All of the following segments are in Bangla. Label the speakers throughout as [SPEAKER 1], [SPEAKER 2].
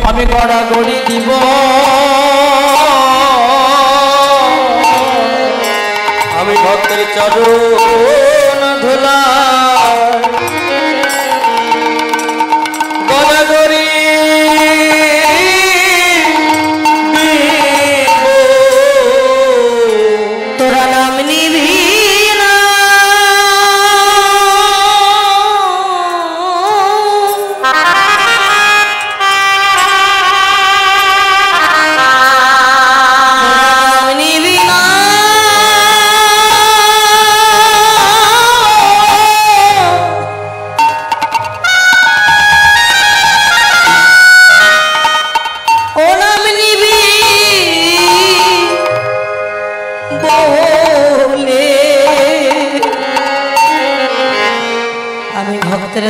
[SPEAKER 1] আমি গড়াগড়ি দিব আমি ভক্তের চরণ ধুলা গড়াগড়ি
[SPEAKER 2] তোরা নাম নিবি না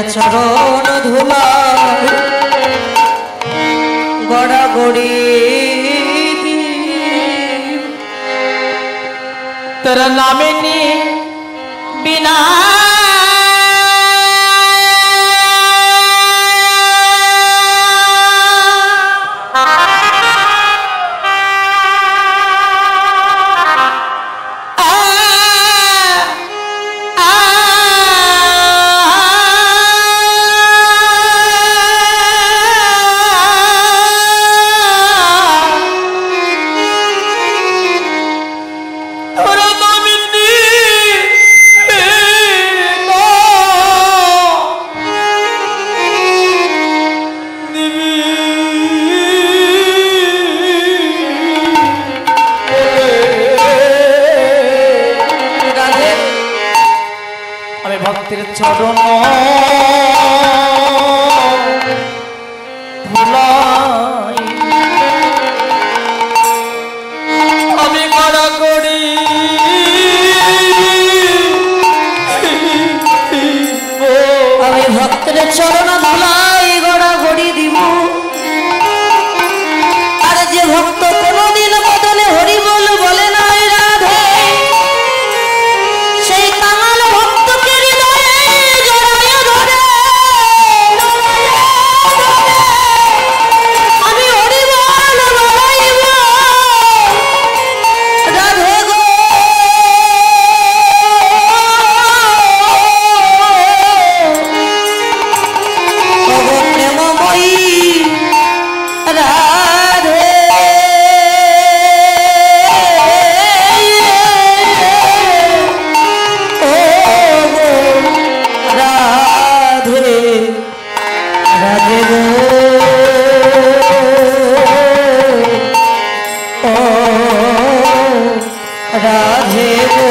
[SPEAKER 2] চরণ ধুলা গড়াগড়ি
[SPEAKER 1] তোর নামে নি
[SPEAKER 2] বিনা
[SPEAKER 1] ভক্তের চরণ ধুলাই আমি গড়াগড়ি
[SPEAKER 2] আমি ভক্তের চরণ ধুলাই গড়াগড়ি দিব আর যে ভক্ত কোনদিন বদলে হরি বল বলে নাই রাধে সেই কাঙাল ভক্তকে হৃদয়ে জড়াইয়া ধরে আমি হরি বল বলাইব রাধে গো প্রেমময়ী রাধে রাধে গো রাধে গো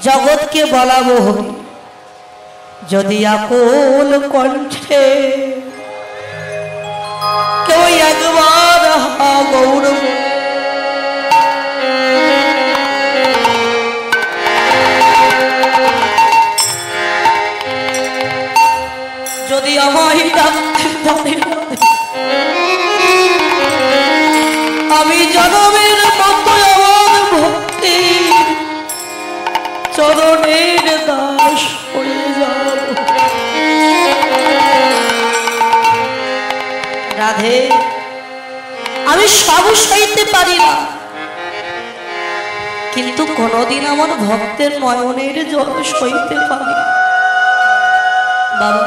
[SPEAKER 2] জগৎকে বলাবো হরি যদি আকুল কণ্ঠে কেউ একবার হা গৌর যদি আমায় ডাকতে পারে আমি জনমের মতো আমার ভক্তি চরণের দাস হয়ে যাব রাধে আমি সব সইতে পারি না কিন্তু কোনদিন আমার ভক্তের নয়নের জল সইতে পারি বাবা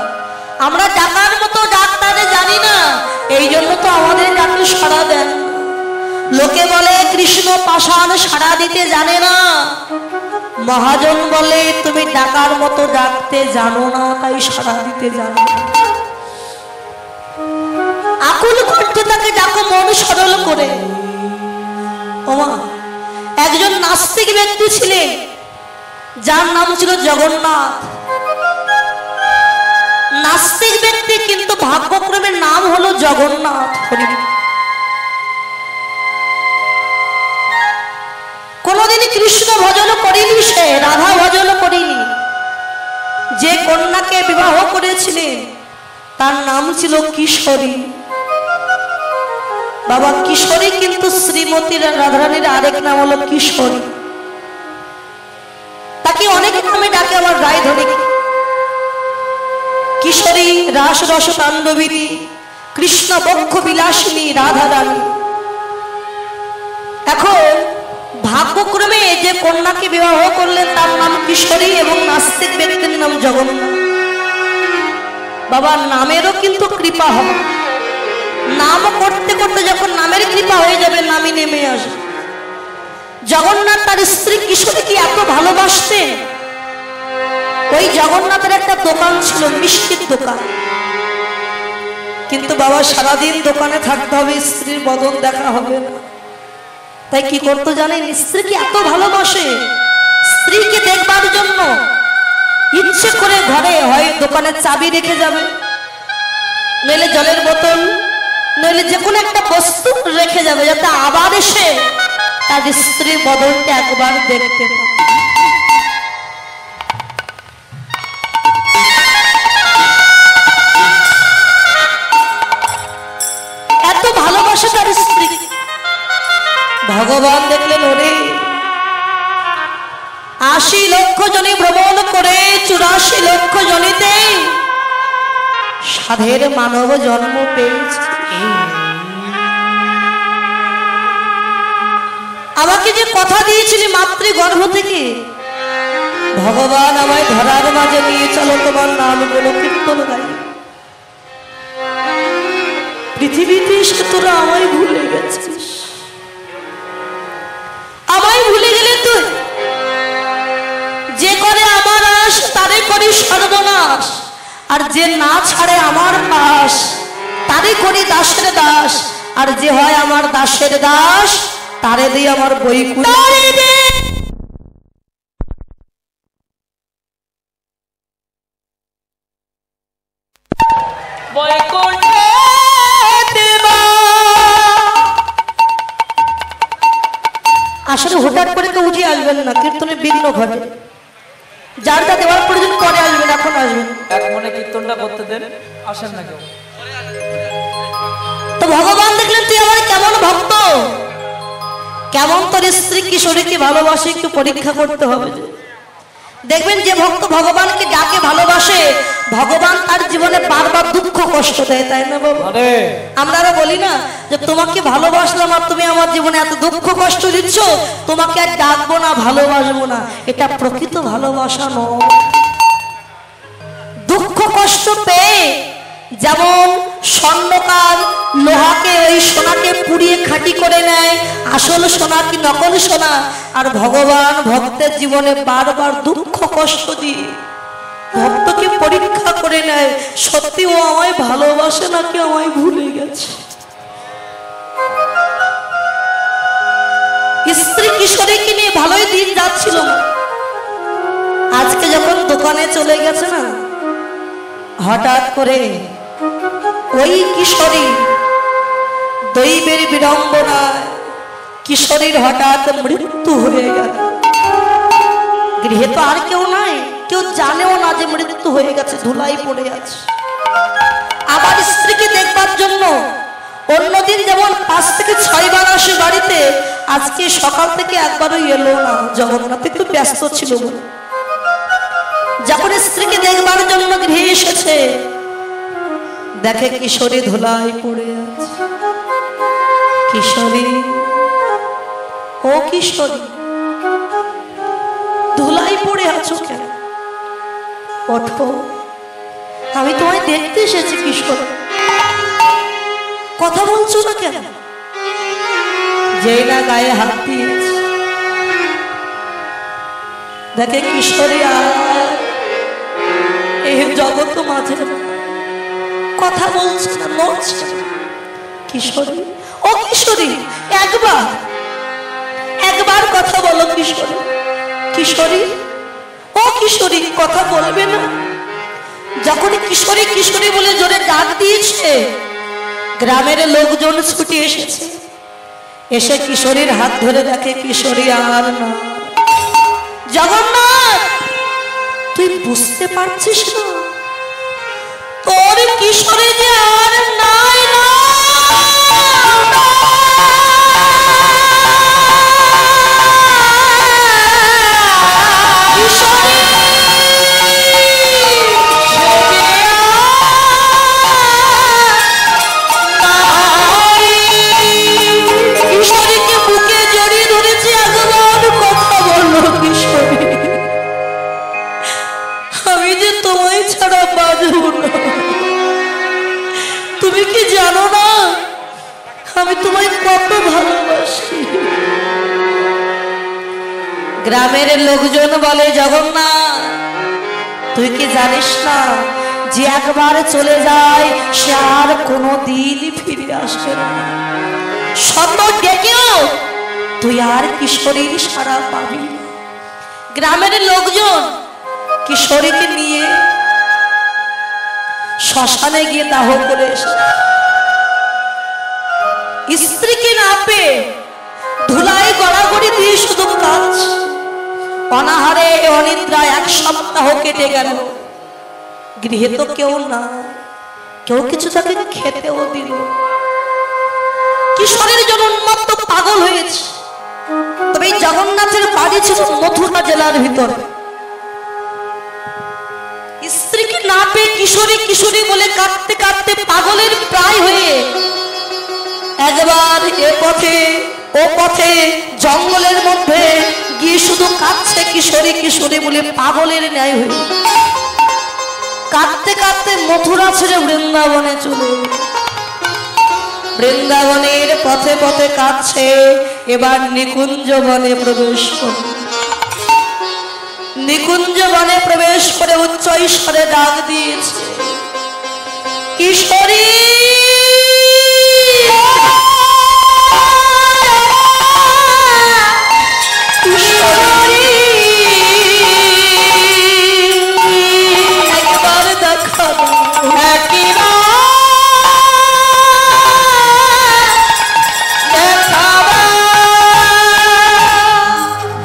[SPEAKER 2] আমরা ডাকার মতো ডাক্তারে জানি না এই জন্য তো আমাদের ডাক্তার সাড়া দেন লোকে বলে কৃষ্ণ পাষাণ সাড়া দিতে জানে না মহাজন বলে তুমি ডাকার মতো ডাকতে জানো না তাই সাড়া দিতে জানো আকুল কণ্ঠে তাকে ডাকো মন সরল করে ওমা একজন নাস্তিক ব্যক্তি ছিলেন, যার নাম ছিল জগন্নাথ। নাস্তিক ব্যক্তি, কিন্তু ভাগ্যক্রমের নাম হলো জগন্নাথ। কোনদিন কৃষ্ণ ভজন করিনি, সে রাধা ভজন করিনি। যে কন্যাকে বিবাহ করেছিলেন তার নাম ছিল কিশোরী। বাবা, কিশোরী কিন্তু শ্রীমতী রাধারানীর আরেক নাম হলো কিশোরী। তাকে অনেক নামে ডাকে আমার গায়ে ধরে। কিশোরী, রাস রস তাণ্ডবিনী, কৃষ্ণ বক্ষ বিলাসিনী রাধারানী। এখন ভাগ্যক্রমে যে কন্যাকে বিবাহ করলেন তার নাম কিশোরী এবং নাস্তিক ব্যক্তির নাম জগন্নাথ। বাবা, নামেরও কিন্তু কৃপা হবে। নাম করতে করতে যখন নামের কৃপা হয়ে যাবে, নামই নেমে আসবে। জগন্নাথ তার স্ত্রী কিশোরীকে এত ভালোবাসতেন। ওই জগন্নাথের একটা দোকান ছিল, মিষ্টির দোকান। কিন্তু বাবা, সারাদিন দোকানে থাকতে হবে, স্ত্রীর বদন দেখা হবে না। তাই কি করতো জানেন? স্ত্রীকে এত ভালোবাসে, স্ত্রীকে দেখবার জন্য ইচ্ছে করে ঘরে হয় দোকানের চাবি রেখে যাবে, নইলে জলের বোতল, নইলে যে কোনো একটা বস্তু রেখে যাবে, যাতে আবার এসে তার স্ত্রীর বদনটা একবার দেখতে পায়। এত ভালোবাসে তার স্ত্রী। ভগবান দেখলেন, ওরে ৮০ লক্ষ জনে ভ্রমণ করে ৮৪ লক্ষ জনিতে সাধের মানব জন্ম পেয়েছে। আমাকে যে কথা দিয়েছিলি মাতৃগর্ভ থেকে, ভগবান আমায় ধরার মাঝে নিয়ে চলো, তোমার নামগুলো কীর্তন গাই। পৃথিবীতে এসে তোরা আমায় ভুলে গেছিস। আমায় ভুলে গেলে তুই, যে করে আমার আশ তারে করি সর্বনাশ, আর যে না ছাড়ে আমার পাশ তারে করি দাসের দাস, আর যে হয় আমার দাসের দাস তারে দিয়ে আমার বৈকুণ্ঠ। আসলে হুটাট করে কেউ উঠে আসবেন না, কীর্তনের বিঘ্ন ঘটে। যার যা দেওয়ার প্রয়োজন পরে আসবেন, এখন আসবেন।
[SPEAKER 1] এক মনে কীর্তনটা করতে দেন, আসেন না কেউ।
[SPEAKER 2] তো ভগবান দেখলেন তুই আমার কেমন ভক্ত, কেমন তোর স্ত্রী কিশোরীকে ভালোবাসে, একটু পরীক্ষা করতে হবে। দেখবেন যে ভক্ত ভগবানকে ডাকে ভালোবাসে, ভগবান তার জীবনে বারবার দুঃখ কষ্ট দেয়, তাই না বাবা? আমরা বলি না যে তোমাকে ভালোবাসলাম আর তুমি আমার জীবনে এত দুঃখ কষ্ট দিচ্ছ, তোমাকে আর ডাকবো না, ভালোবাসবো না। এটা প্রকৃত ভালোবাসা নয়। দুঃখ কষ্ট পেয়ে যেমন স্বর্ণকার লোহাকে, ওই সোনাকে পুড়িয়ে খাঁটি করে নেয়, আসল সোনা কি নকল সোনা, আর ভগবান ভক্তের জীবনে বারবার দুঃখ কষ্ট দিয়ে ভক্তকে পরীক্ষা করে নেয়, সত্যি ও আমায় ভালোবাসে নাকি আমায় ভুলে গেছে। স্ত্রী কিশোরীকে নিয়ে ভালোই দিন যাচ্ছিল। আজকে যখন দোকানে চলে গেছে না, হঠাৎ করে ওই কিশোরী দৈবের বিড়ম্বনায় কিশোরীর হঠাৎ মৃত্যু হয়ে গেল। গৃহে তো আর কেউ নাই, কেউ জানেও না যে মৃত্যু হয়ে গেছে, ধুলাই পড়ে আছে। আবার স্ত্রীকে দেখবার জন্য অন্যদিন যেমন ৫ থেকে ৬ বার আসে বাড়িতে, আজকে সকাল থেকে একবারও এলো না। জগন্নাথ একটু ব্যস্ত ছিল। যখন স্ত্রীকে দেখবার জন্য গৃহে এসেছে, দেখে কিশোরী ধুলাই পড়ে আছে। কিশোরী, ও কিশোরী, ধুলাই পড়ে আছো কেন? ওঠো, আমি তোমায় দেখতে এসেছি। কিশোর, কথা বলছো না কেন? যেই না গায়ে হাত দিয়েছে, দেখে কিশোরী আর এই জগৎ মাঝে কথা বলছে না, নড়ছে। কিশোরী, ও কিশোরী, একবার কথা বলো কিশোরী। কিশোরী, ও কিশোরী, কথা বলবে না? যখন কিশোরী কিশোরী বলে জোরে ডাক দিয়েছে, গ্রামের লোকজন ছুটে এসেছে। এসে কিশোরীর হাত ধরে দেখে কিশোরী আর না। জগন্নাথ, তুই বুঝতে পারছিস না তোর কিশোরী যে আর নাই না। তুমি কি জানো না আমি তোমায় কত ভালোবাসি? গ্রামের লোকজন বলে, জগন্নাথ তুই কি জানিস না যে একবার চলে যায় সে আর কোনোদিন ফিরে আসবে না। শত ডেকেও তুই আর কিশোরীর সাড়া পাবি না। গ্রামের লোকজন কিশোরীকে নিয়ে শ্মশানে গিয়ে দাহ করে এসে স্ত্রীকে না পেয়ে ধুলায় গড়াগড়ি দিয়ে শুধু কাজ। অনাহারে অনিদ্রা 1 সপ্তাহ কেটে গেল। গৃহে তো কেউ না, কেউ কিছু তাকে খেতেও দিল। কিশোরের জন্য উন্মত্ত পাগল হয়েছে। তবে এই জগন্নাথের বাড়ি ছিল মথুরা জেলার ভিতর। স্ত্রীকে না পেয়ে কিশোরী কিশোরী বলে কাঁদতে কাঁদতে পাগলের প্রায় হয়ে একবার এ পথে ও পথে জঙ্গলের মধ্যে গিয়ে শুধু কাঁদছে কিশোরী কিশোরী বলে পাগলের ন্যায় হয়ে। কাঁদতে কাঁদতে মথুরা ছেড়ে বৃন্দাবনে চলে। বৃন্দাবনের পথে পথে কাঁদছে। এবার নিকুঞ্জ বনে প্রবেশ করে। নিকুঞ্জ বনে প্রবেশ করে উচ্চ ঈশ্বরে ডাক দিয়েছে, কিশোরী একবার দেখা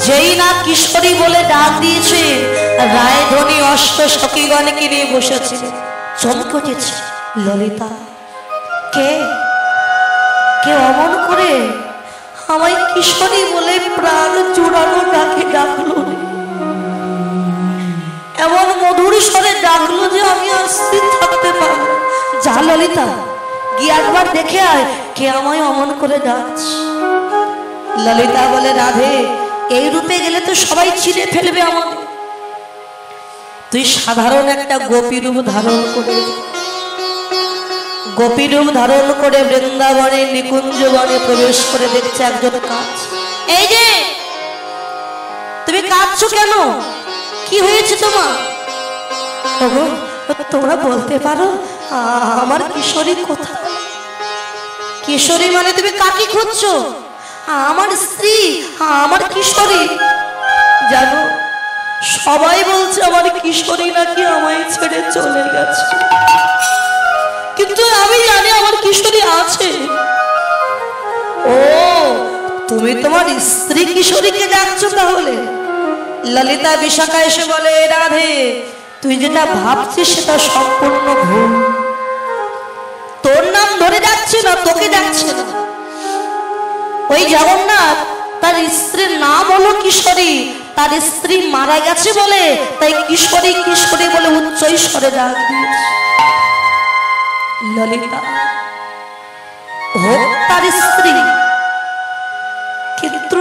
[SPEAKER 2] যেই না কিশোরী বলে ডাক দিয়েছে, রায়ধনী অষ্ট সখীগণকে নিয়ে বসেছে। চমকে উঠেছে ললিতা। কে কে অমন করে আমায় কিশোরী বলে প্রাণ জোড়ানো ডাকে ডাকলো, এমন মধুর স্বরে ডাকলো যে আমি আর স্থির থাকতে পারবো। যা ললিতা, গিয়ে একবার দেখে আয় কে আমায় অমন করে ডাকছে। ললিতা বলে, রাধে এই রূপে গেলে তো সবাই চিনে ফেলবে আমাকে। তুই সাধারণ একটা গোপী রূপ ধারণ করে, গোপী রূপ ধারণ করে বৃন্দাবনে নিকুঞ্জ বনে প্রবেশ করে দেখছে একজন কাজ। এই যে তুমি কাঁদছো কেন? কি হয়েছে তোমার? তোমরা বলতে পারো আমার কিশোরী কোথায়? কিশোরী মানে তুমি কাকে খুঁজছো? আমার স্ত্রী, আমার কিশোরী। জানো সবাই বলছে আমার কিশোরী নাকি আমায় ছেড়ে চলে গেছে, কিন্তু আমি জানি আমার কিশোরী আছে। ও তুমি তোমার স্ত্রী কিশোরীকে ডাকছো তাহলে? ললিতা বিশাখা এসে বলে, রাধে তুই যেটা ভাবছিস সেটা সম্পূর্ণ ভুল। তোর নাম ধরে ডাকছে না, তোকে ডাকছে না। ওই জগন্নাথ তার স্ত্রীর নাম হলো কিশোরী। তার স্ত্রী মারা গেছে বলে তাই কিশোরী কিশোরী বলে উচ্চ স্বরে ডাক দিয়েছে। ললিতা হোক তার স্ত্রী, কিন্তু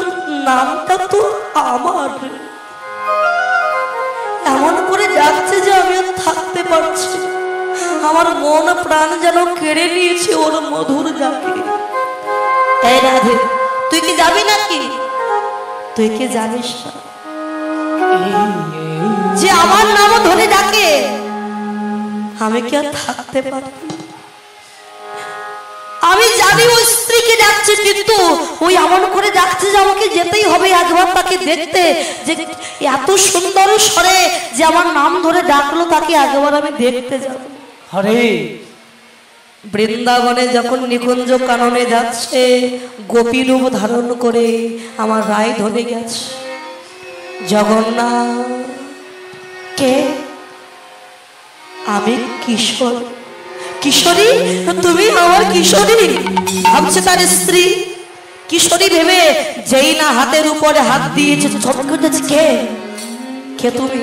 [SPEAKER 2] নামটা তো আমার। এমন করে ডাকছে যে আমি আর থাকতে পারছি। আমার মন প্রাণ যেন কেড়ে নিয়েছে ওর মধুর ডাকে। এই রাধে তুই কি যাবি নাকি? তুই কি জানিস না যে আমার নাম ধরে ডাকে আমি কি আর থাকতে পারি? আমি জানি ওই স্ত্রীকে ডাকছে যাচ্ছে, কিন্তু ওই এমন করে ডাকছে যে আমাকে যেতেই হবে একবার তাকে দেখতে, যে এত সুন্দর স্বরে যে আমার নাম ধরে ডাকলো, তাকে একবার আমি দেখতে যাব।
[SPEAKER 1] হরে
[SPEAKER 2] বৃন্দাবনে যখন নিকুঞ্জ কাননে যাচ্ছে, গোপী রূপ ধারণ করে আমার রায় ধরে গেছে। জগন্নাথ কে? আমি কিশোর। কিশোরী? তুমি আমার কিশোরী? ভাবছে তার স্ত্রী। কিশোরী ভেবে যেই না হাতের উপরে হাত দিয়েছে, চমকে উঠেছে, কে? কে তুমি?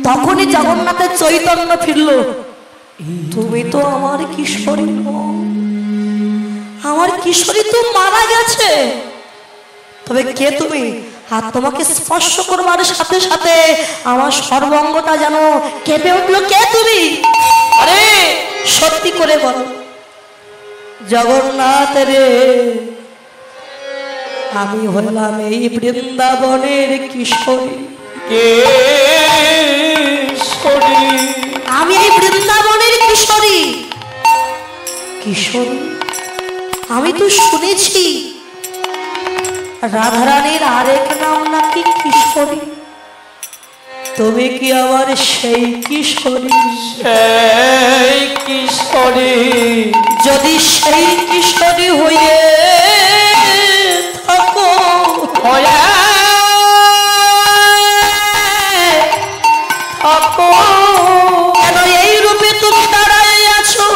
[SPEAKER 2] তখনই জগন্নাথের চৈতন্য ফিরল। তুমি তো আমার কিশোরী নও। আমার কিশোরী তো মারা গেছে। তবে কে তুমি? আর তোমাকে স্পর্শ করবার সাথে সাথে আমার সর্বাঙ্গটা যেন কেঁপে উঠলো। কে তুমি? আরে সত্যি করে বলো। জগন্নাথ রে, আমি হলাম এই বৃন্দাবনের কিশোরী। আমি এই বৃন্দাবনের কিশোরী। কিশোরী? আমি তো শুনেছি রাধারানীর আরেক নাম নাকি কিশোরী। তুমি কি আমার সেই কিশোরী?
[SPEAKER 1] সেই কিশোরী?
[SPEAKER 2] যদি সেই কিশোরী হয়ে থাকো, কেন এই রূপে তুমি দাঁড়ায় আছো?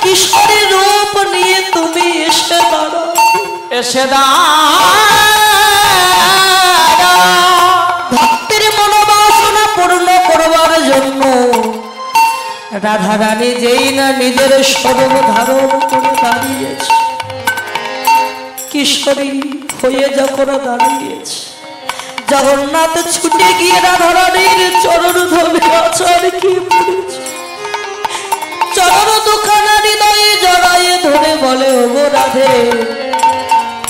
[SPEAKER 2] কিশোরী রূপ নিয়ে তুমি এসে দাঁড়াও।
[SPEAKER 1] এসে
[SPEAKER 2] ভক্তের মনোবাসনা পূর্ণ করবার জন্য রাধারানী যেই না নিজের স্বরূপ ধারণ করে দাঁড়িয়েছে, কিশোরী হয়ে যখন দাঁড়িয়েছে, জগন্নাথ ছুটে গিয়ে রাধারানীর চরণ ধরে আচার কি পড়েছে। চরণ দুখানা হৃদয়ে জড়ায়ে ধরে বলে, ওগো রাধে,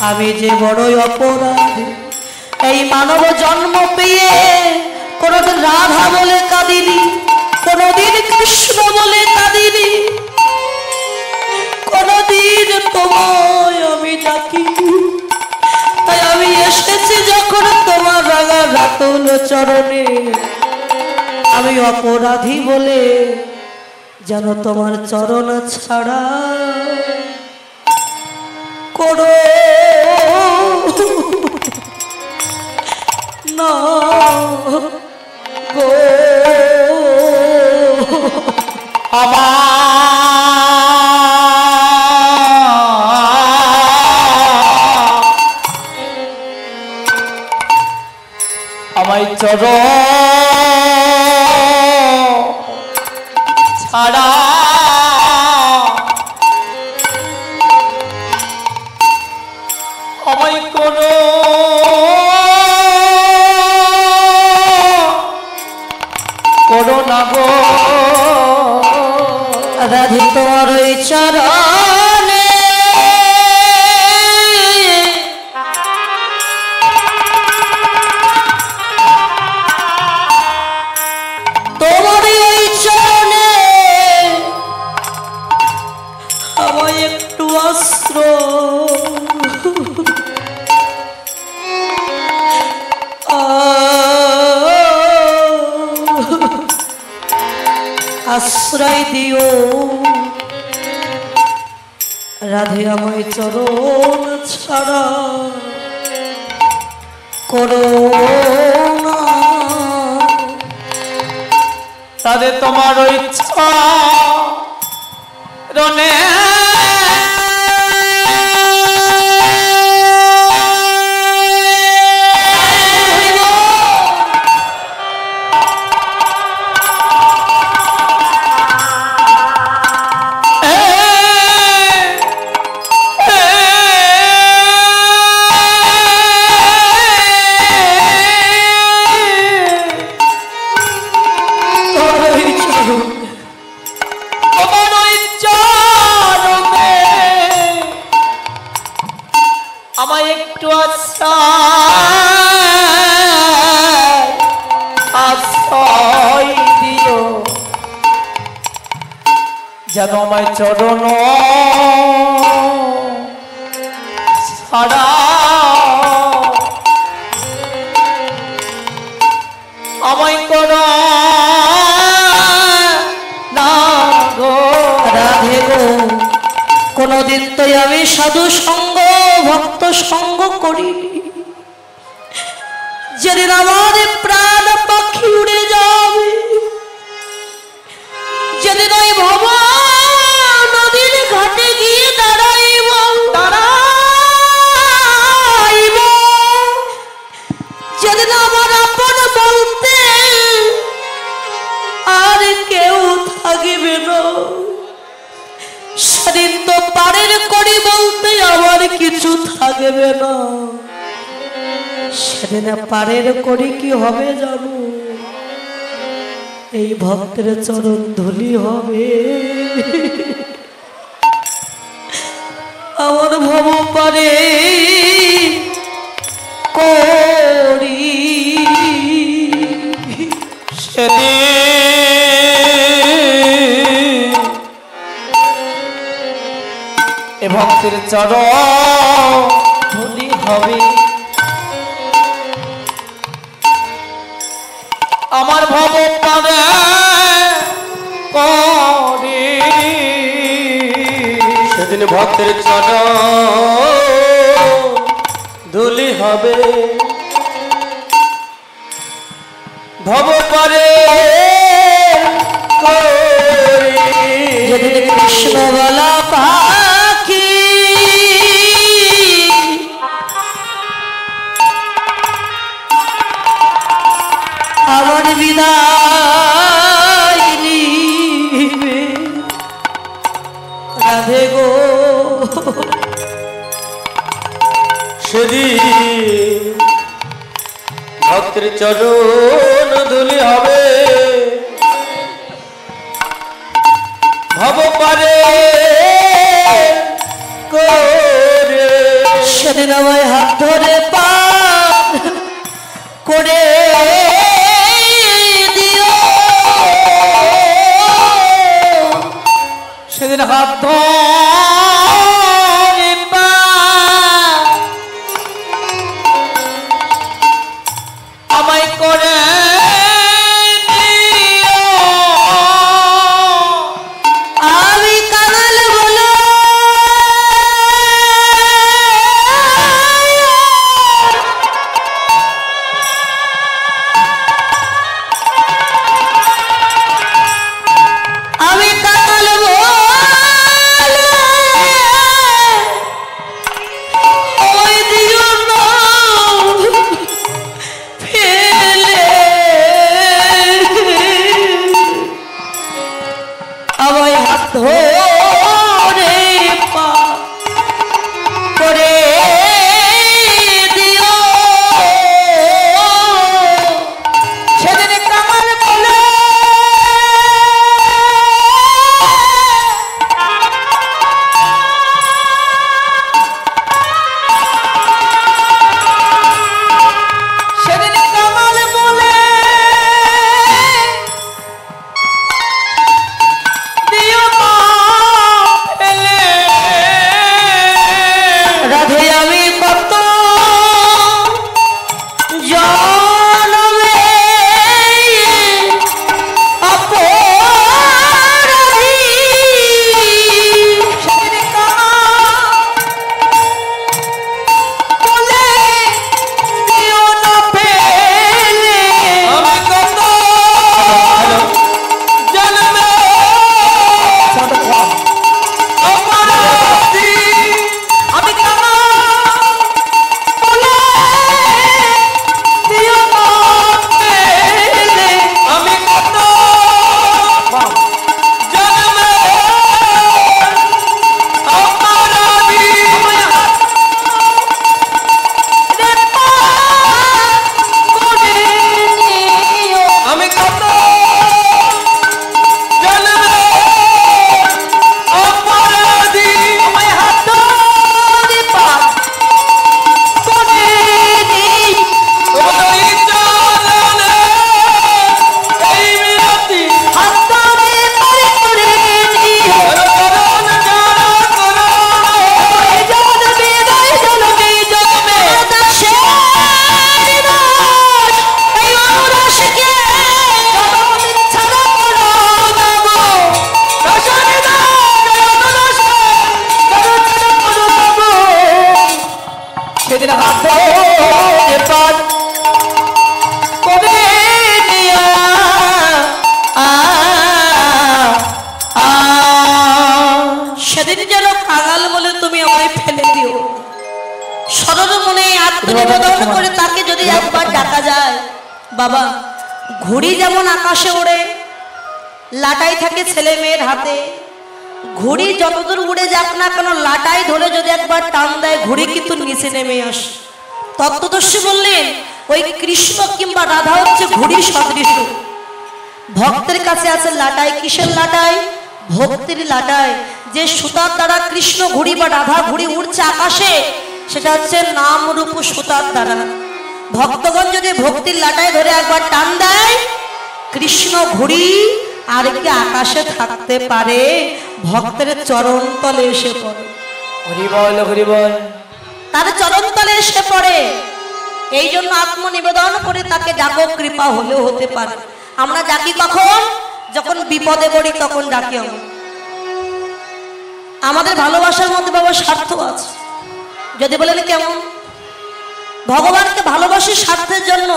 [SPEAKER 2] আমি যে বড়ই অপরাধী। এই মানব জন্ম পেয়ে কোনদিন রাধা বলে কাঁদিনি, কোনদিন কৃষ্ণ বলে কাঁদিনি, কোনদিন তোমায় আমি ডাকিনি। তাই আমি এসেছি যখন তোমার রাঙা রাতুল চরণে, আমি অপরাধী বলে যেন তোমার চরণ ছাড়া করো না গো।
[SPEAKER 1] আমায় চরণ ছাড়া আমায় করো না গো।
[SPEAKER 2] রাধে তোমার ওই চরণে তোমার ওই চরণে আমায় একটু আশ্রয় দিও। রাধে আমায় চরণ ছাড়া করো না।
[SPEAKER 1] তাদের তোমার ইচ্ছা রনে তোমার ইচ্ছা যেন আমায় চরণ ছাড়া আমায় কর না গো
[SPEAKER 2] রাধে গো। কোনদিন তো আমি সাধু সঙ্গ ভক্ত সঙ্গ করিনি। যেদিন আমার প্রাণ পাখি উড়ে যাবে, যেদিন ওই ভব নদীর ঘাটে গিয়ে দাঁড়াইব, যেদিন আমার আপন বলতে আর কেউ থাকবে না, সেদিন তো পারের করি বলতে আমার কিছু থাকবে না। সেদিন পারের করি কি হবে জানো? এই ভক্তের চরণ ধুলি হবে। আমার ভব পারে করি
[SPEAKER 1] সেদিন এ ভক্তের চরণ ধুলি হবে। আমার ভব পারে করে
[SPEAKER 3] সেদিন ভক্তের চরণ ধুলি হবে। ভব পারে
[SPEAKER 2] যেদিন কৃষ্ণ বলা পাখি আমার বিদায় নিবে, রাধে গো।
[SPEAKER 3] সেদিন ভক্তের চরণ ধুলি হবে। ভব পারে করে
[SPEAKER 2] সেদিন আমায় হাত ধরে পার করে দিও,
[SPEAKER 1] সেদিন হাত ধরে পার আমায় করে
[SPEAKER 2] আমি কাঙাল বলো আমি কাঙাল বলো সেদিন যেন কাঙাল বলে তুমি আমায় ফেলে দিও। সরল মনে আত্মনিবেদন করে তাকে যদি একবার ডাকা যায়, বাবা ঘুড়ি যেমন আকাশে ওড়ে, লাটাই থাকে ছেলে মেয়ের হাতে, ঘুড়ি যতদূর উড়ে যাক না কেন লাটাই ধরে যদি একবার টান দেয় ঘুড়ি কিন্তু নিচে নেমে আসে। তত্ত্বদর্শী বললেন ওই কৃষ্ণ কিংবা রাধা হচ্ছে ঘুড়ি সদৃশ। ভক্তের কাছে আছে লাটাই। কিসের লাটাই? ভক্তির লাটাই। যে সুতার দ্বারা কৃষ্ণ ঘুড়ি বা রাধা ঘুড়ি উড়ছে আকাশে, সেটা হচ্ছে নাম রূপ সুতার দ্বারা। ভক্তগণ যদি ভক্তির লাটাই ধরে একবার টান দেয়, কৃষ্ণ ঘুড়ি আর কি আকাশে থাকতে পারে? ভক্তের চরণ তলে এসে পড়ে।
[SPEAKER 1] হরি বল হরি বল।
[SPEAKER 2] তার চরণ তলে এসে পড়ে। এই জন্য আত্মনিবেদন করে তাকে ডাকো, কৃপা হলেও হতে পারে। আমরা ডাকি কখন? যখন বিপদে পড়ি তখন ডাকি আমরা। আমাদের ভালোবাসার মধ্যে বাবা স্বার্থ আছে। যদি বলেন কেমন? ভগবানকে ভালোবাসি স্বার্থের জন্য।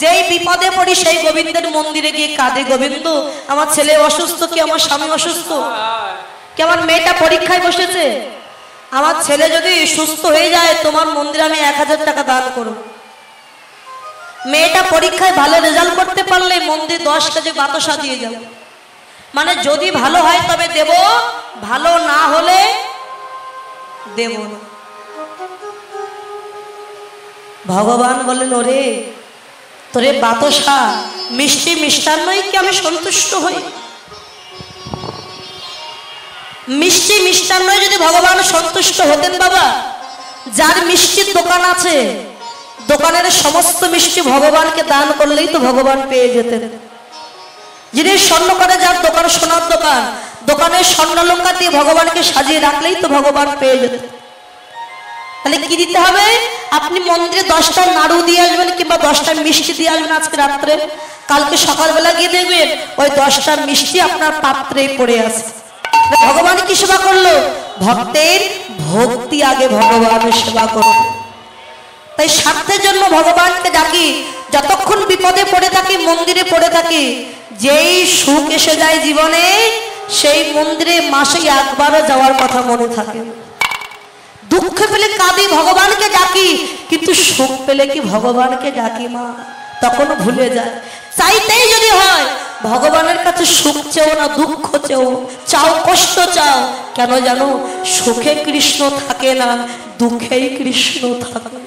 [SPEAKER 2] যেই বিপদে পড়ি সেই গোবিন্দের মন্দিরে গিয়ে কাঁদে, গোবিন্দ আমার ছেলে অসুস্থ, কি আমার স্বামী অসুস্থ, কি আমার মেয়েটা পরীক্ষায় বসেছে, আমার ছেলে যদি সুস্থ হয়ে যায় তোমার মন্দিরে আমি 1000 টাকা দান করব। মেয়েটা পরীক্ষায় ভালো রেজাল্ট করতে পারলে মন্দির 10 কেজি বাতাসা দিয়ে যাব। মানে যদি ভালো হয় তবে দেব, ভালো না হলে দেব না। ভগবান বলেন ওরে তোরে বাতাসা মিষ্টি মিষ্টান্নই কি আমি সন্তুষ্ট হই? মিষ্টি মিষ্টান্নই যদি ভগবান সন্তুষ্ট হতেন বাবা, যার মিষ্টির দোকান আছে দোকানের সমস্ত মিষ্টি ভগবানকে দান করলেই তো ভগবান পেয়ে যেতেন। যিনি স্বর্ণ করে যার দোকান, সোনার দোকান, দোকানের স্বর্ণলঙ্কা দিয়ে ভগবানকে সাজিয়ে রাখলেই তো ভগবান পেয়ে যেতেন। তাহলে কি দিতে হবে? আপনি মন্দিরে 10টা নাড়ু দিয়ে আসবেন কিংবা 10টা মিষ্টি দিয়ে আসবেন আজকে রাত্রে, কালকে সকালবেলা গিয়ে দেখবেন ওই 10টা মিষ্টি আপনার পাত্রেই পড়ে আছে। ভগবান কি সেবা করলো? ভক্তের ভক্তি আগে ভগবানের সেবা করলো। তাই স্বার্থের জন্য ভগবানকে ডাকি। যতক্ষণ বিপদে পড়ে থাকি, মন্দিরে পড়ে থাকি, যেই সুখ এসে যায় জীবনে সেই মন্দিরে মাসে একবারও যাওয়ার কথা মনে থাকে। দুঃখ পেলে কাঁদি, ভগবানকে ডাকি, কিন্তু সুখ পেলে কি ভগবানকে ডাকি মা? তখন ভুলে যায়। চাইতেই যদি হয় ভগবানের কাছে সুখ চেও না, দুঃখ চেও, চাও কষ্ট চাও। কেন জানো? সুখে কৃষ্ণ থাকে না, দুঃখেই কৃষ্ণ থাকে।